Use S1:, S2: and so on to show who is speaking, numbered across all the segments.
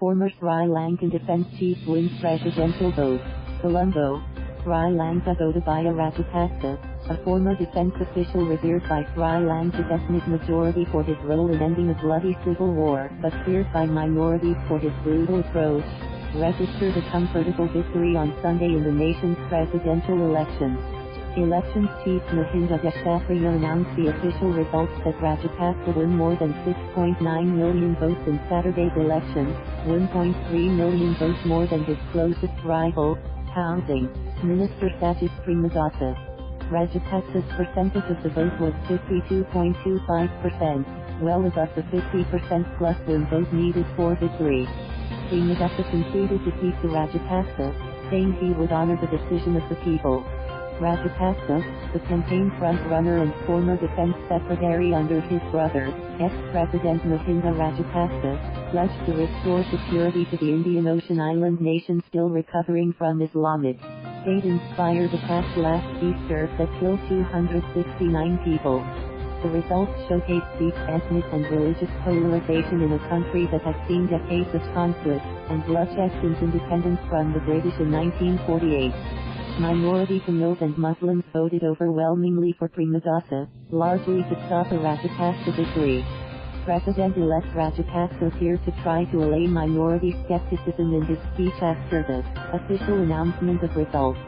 S1: former Sri Lankan defence chief wins presidential vote. Colombo, Sri Lanka. Gotabaya Rajapaksa, a former defence official revered by Sri Lanka's ethnic majority for his role in ending a bloody civil war, but feared by minorities for his brutal approach, registered a comfortable victory on Sunday in the nation's presidential elections. Elections chief Mahinda Deshapriya announced the official results that Rajapaksa won more than 6.9 million votes in Saturday's election, 1.3 million votes more than his closest rival, Housing Minister Sajith Premadasa. Rajapaksa's percentage of the vote was 52.25%, well above the 50% plus one vote needed for victory. Premadasa conceded defeat to Rajapaksa, saying he would honor the decision of the people. Rajapaksa, the campaign front-runner and former defense secretary under his brother, ex-President Mahinda Rajapaksa, pledged to restore security to the Indian Ocean island nation still recovering from Islamic State-inspired attacks last Easter that killed 269 people. The results showcase deep ethnic and religious polarization in a country that has seen decades of conflict and bloodshed since independence from the British in 1948. Minority Tamils and Muslims voted overwhelmingly for Premadasa, largely to stop a Rajapaksa victory. President-elect Rajapaksa appeared to try to allay minority skepticism in his speech after the official announcement of results.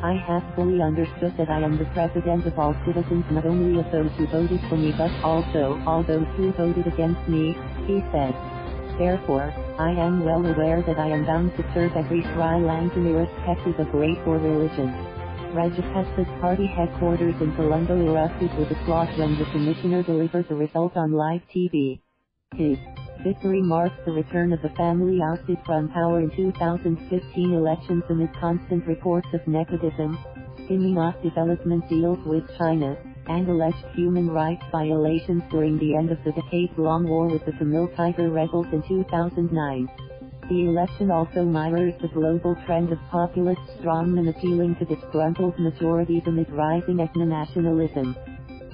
S1: I have fully understood that I am the president of all citizens, not only of those who voted for me but also all those who voted against me, he said. Therefore, I am well aware that I am bound to serve every Sri Lankan irrespective of race or religion. Rajapaksa's party headquarters in Colombo erupted with applause when the commissioner delivered the result on live TV. His victory marks the return of the family ousted from power in 2015 elections amid constant reports of nepotism, skimming off development deals with China, and alleged human rights violations during the end of the decades-long war with the Tamil Tiger rebels in 2009. The election also mirrors the global trend of populist strongmen appealing to disgruntled majorities amid rising ethnonationalism.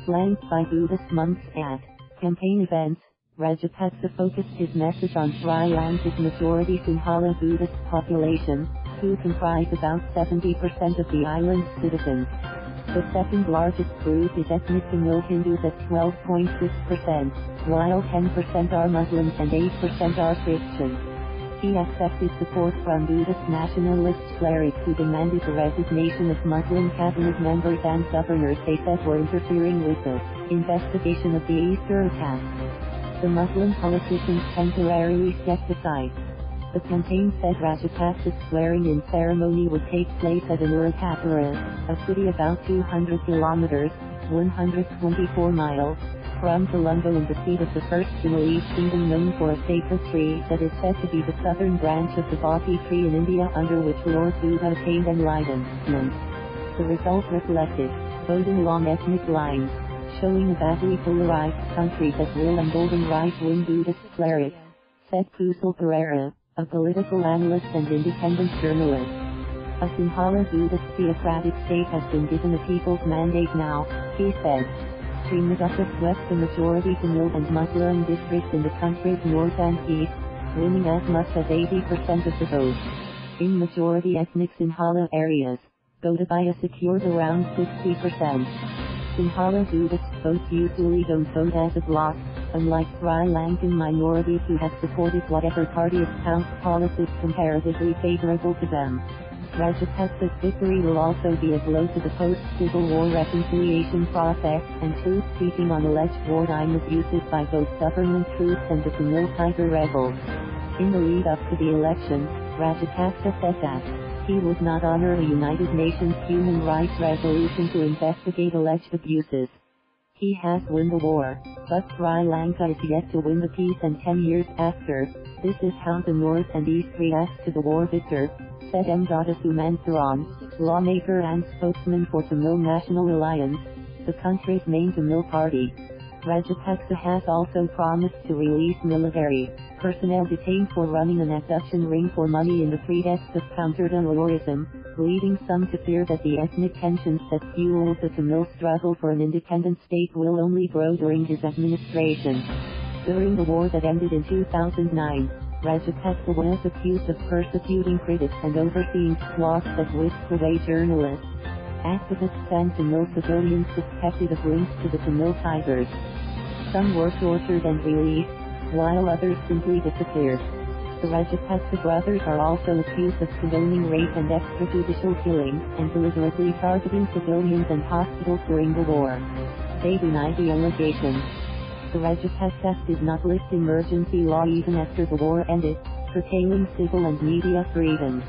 S1: Flanked by Buddhist monks at campaign events, Rajapaksa focused his message on Sri Lanka's majority Sinhala Buddhist population, who comprise about 70% of the island's citizens. The second largest group is ethnic Tamil Hindus at 12.6%, while 10% are Muslims and 8% are Christians. He accepted support from Buddhist nationalist clerics who demanded the resignation of Muslim cabinet members and governors they said were interfering with the investigation of the Easter attacks. The Muslim politicians temporarily stepped aside. The campaign said Rajapaksa's swearing-in ceremony would take place at Gotabaya, a city about 200 kilometers, 124 miles, from Colombo and the seat of the first Sinhalese kingdom known for a sacred tree that is said to be the southern branch of the Bodhi tree in India under which Lord Buddha attained enlightenment. The result reflected voting along ethnic lines, showing a badly polarized country that will embolden right-wing Buddhist clerics, said Kusal Perera, a political analyst and independent journalist. A Sinhala Buddhist theocratic state has been given a people's mandate now, he said. Premadasa swept the majority Tamil and Muslim districts in the country's north and east, winning as much as 80% of the vote. In majority ethnic Sinhala areas, Gotabaya secured around 60%. Sinhala Buddhist votes usually don't vote as a bloc, unlike Sri Lankan minorities who have supported whatever party espoused policies comparatively favorable to them. Rajapaksa's victory will also be a blow to the post-Civil War reconciliation process and truth-seeking on alleged wartime abuses by both government troops and the Tamil Tiger rebels. In the lead-up to the election, Rajapaksa said that he would not honor a United Nations human rights resolution to investigate alleged abuses. He has won the war, but Sri Lanka is yet to win the peace, and 10 years after, this is how the North and East react to the war victor, said M.A Sumanthiran, lawmaker and spokesman for Tamil National Alliance, the country's main Tamil party. Rajapaksa has also promised to release military personnel detained for running an abduction ring for money in the pretext of counter-terrorism, leading some to fear that the ethnic tensions that fueled the Tamil struggle for an independent state will only grow during his administration. During the war that ended in 2009, Rajapaksa was accused of persecuting critics and overseeing plots that whisked away journalists. Activists and Tamil civilians suspected of links to the Tamil Tigers. Some were tortured and released, while others simply disappeared. The Rajapaksa brothers are also accused of condoning rape and extrajudicial killing, and deliberately targeting civilians and hospitals during the war. They deny the allegations. The Rajapaksa did not lift emergency law even after the war ended, curtailing civil and media freedoms.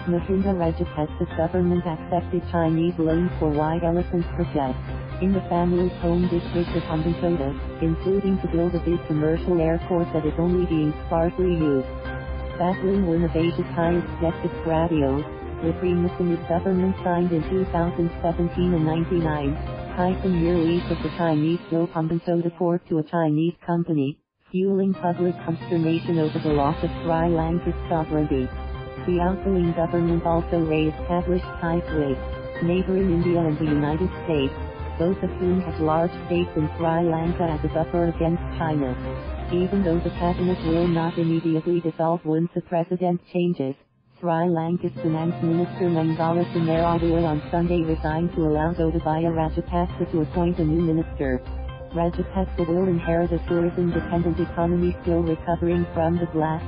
S1: Mahinda Rajapaksa's government accepted Chinese loans for White Elephant project in the family's home district of Hambantota, including to build a big commercial airport that is only being sparsely used. Battling one of Asia's highest debt ratios, the Premadasa government signed in 2017 and 99, 10-year lease of the Chinese Dope Hambantota port to a Chinese company, fueling public consternation over the loss of Sri Lanka's sovereignty. The outgoing government also re-established ties with neighboring India and the United States, both of whom have large stakes in Sri Lanka as a buffer against China. Even though the cabinet will not immediately dissolve once the president changes, Sri Lanka's Finance Minister Mahinda Deshapriya will on Sunday resign to allow Gotabaya Rajapaksa to appoint a new minister. Rajapaksa will inherit a tourism-dependent economy still recovering from the blast,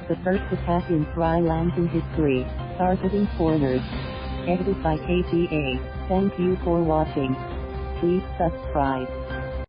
S1: the first attack in Sri Lankan history, targeting foreigners. Edited by KGA. Thank you for watching. Please subscribe.